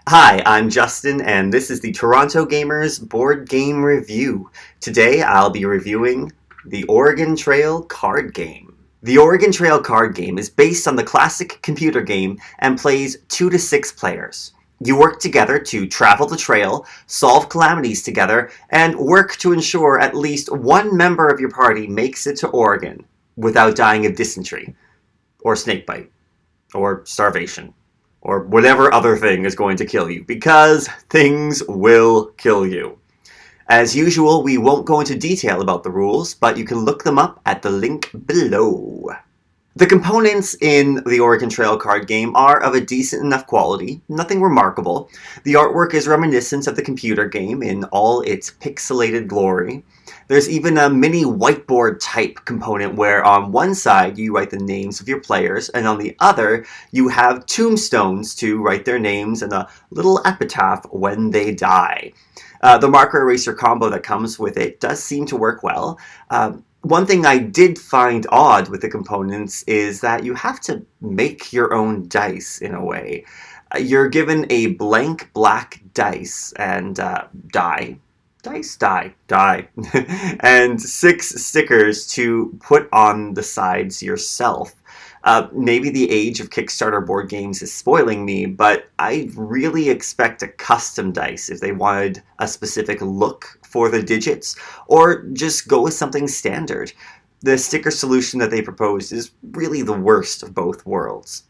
Hi, I'm Justin, and this is the Toronto Gamers Board Game Review. Today I'll be reviewing the Oregon Trail card game. The Oregon Trail card game is based on the classic computer game and plays 2 to 6 players. You work together to travel the trail, solve calamities together, and work to ensure at least one member of your party makes it to Oregon without dying of dysentery, or snakebite, or starvation, or whatever other thing is going to kill you, because things will kill you. As usual, we won't go into detail about the rules, but you can look them up at the link below. The components in the Oregon Trail card game are of a decent enough quality, nothing remarkable. The artwork is reminiscent of the computer game in all its pixelated glory. There's even a mini whiteboard type component where on one side you write the names of your players and on the other you have tombstones to write their names and a little epitaph when they die. The marker eraser combo that comes with it does seem to work well. One thing I did find odd with the components is that you have to make your own dice in a way. You're given a blank black dice and die, and 6 stickers to put on the sides yourself. Maybe the age of Kickstarter board games is spoiling me, but I really expect a custom dice if they wanted a specific look for the digits, or just go with something standard. The sticker solution that they proposed is really the worst of both worlds.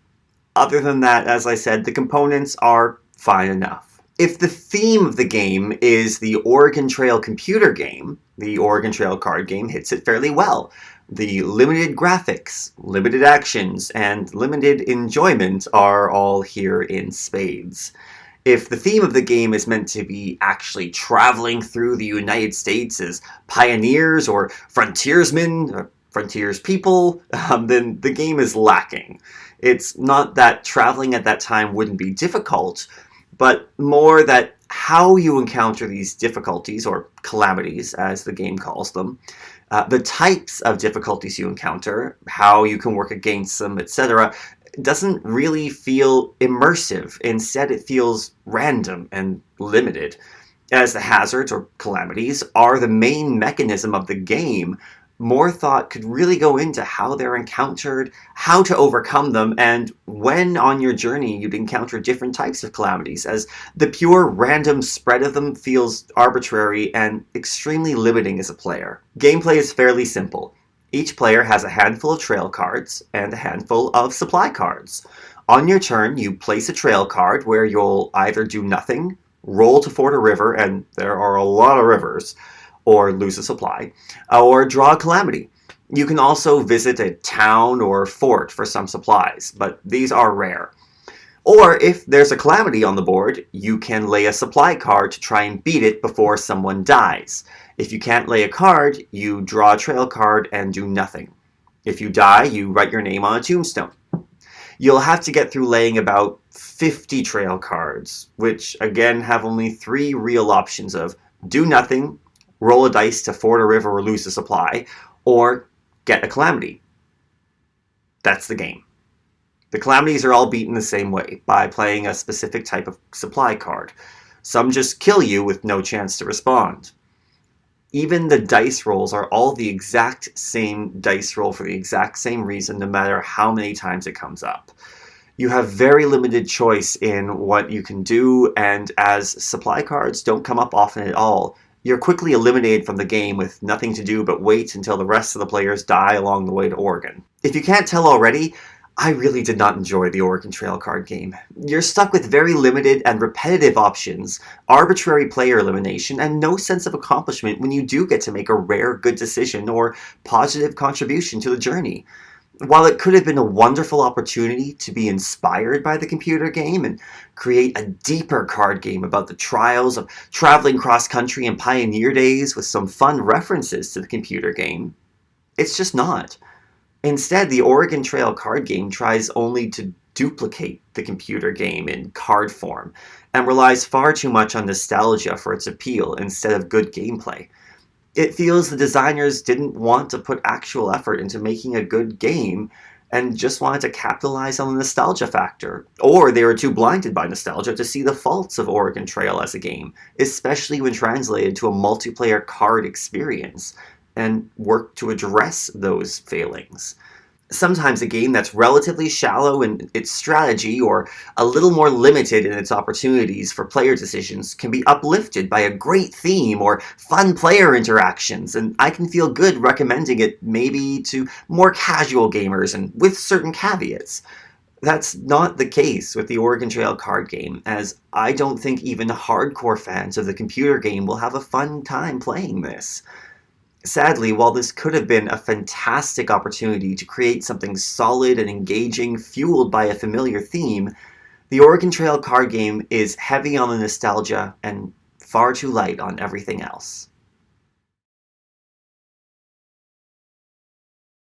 Other than that, as I said, the components are fine enough. If the theme of the game is the Oregon Trail computer game, the Oregon Trail card game hits it fairly well. The limited graphics, limited actions, and limited enjoyment are all here in spades. If the theme of the game is meant to be actually traveling through the United States as pioneers or frontiersmen, or frontiers people, then the game is lacking. It's not that traveling at that time wouldn't be difficult, but more that how you encounter these difficulties, or calamities as the game calls them, the types of difficulties you encounter, how you can work against them, etc., doesn't really feel immersive. Instead, it feels random and limited. As the hazards, or calamities, are the main mechanism of the game, more thought could really go into how they're encountered, how to overcome them, and when on your journey you'd encounter different types of calamities, as the pure random spread of them feels arbitrary and extremely limiting as a player. Gameplay is fairly simple. Each player has a handful of trail cards and a handful of supply cards. On your turn, you place a trail card where you'll either do nothing, roll to ford a river, and there are a lot of rivers, or lose a supply, or draw a calamity. You can also visit a town or fort for some supplies, but these are rare. Or if there's a calamity on the board, you can lay a supply card to try and beat it before someone dies. If you can't lay a card, you draw a trail card and do nothing. If you die, you write your name on a tombstone. You'll have to get through laying about 50 trail cards, which again have only 3 real options of do nothing, roll a dice to ford a river or lose a supply, or get a calamity. That's the game. The calamities are all beaten the same way, by playing a specific type of supply card. Some just kill you with no chance to respond. Even the dice rolls are all the exact same dice roll for the exact same reason, no matter how many times it comes up. You have very limited choice in what you can do, and as supply cards don't come up often at all, you're quickly eliminated from the game with nothing to do but wait until the rest of the players die along the way to Oregon. If you can't tell already, I really did not enjoy the Oregon Trail card game. You're stuck with very limited and repetitive options, arbitrary player elimination, and no sense of accomplishment when you do get to make a rare good decision or positive contribution to the journey. While it could have been a wonderful opportunity to be inspired by the computer game and create a deeper card game about the trials of traveling cross-country in pioneer days with some fun references to the computer game, it's just not. Instead, the Oregon Trail card game tries only to duplicate the computer game in card form, and relies far too much on nostalgia for its appeal instead of good gameplay. It feels the designers didn't want to put actual effort into making a good game, and just wanted to capitalize on the nostalgia factor. Or they were too blinded by nostalgia to see the faults of Oregon Trail as a game, especially when translated to a multiplayer card experience, and worked to address those failings. Sometimes a game that's relatively shallow in its strategy or a little more limited in its opportunities for player decisions can be uplifted by a great theme or fun player interactions, and I can feel good recommending it maybe to more casual gamers and with certain caveats. That's not the case with the Oregon Trail card game, as I don't think even hardcore fans of the computer game will have a fun time playing this. Sadly, while this could have been a fantastic opportunity to create something solid and engaging fueled by a familiar theme, the Oregon Trail card game is heavy on the nostalgia and far too light on everything else.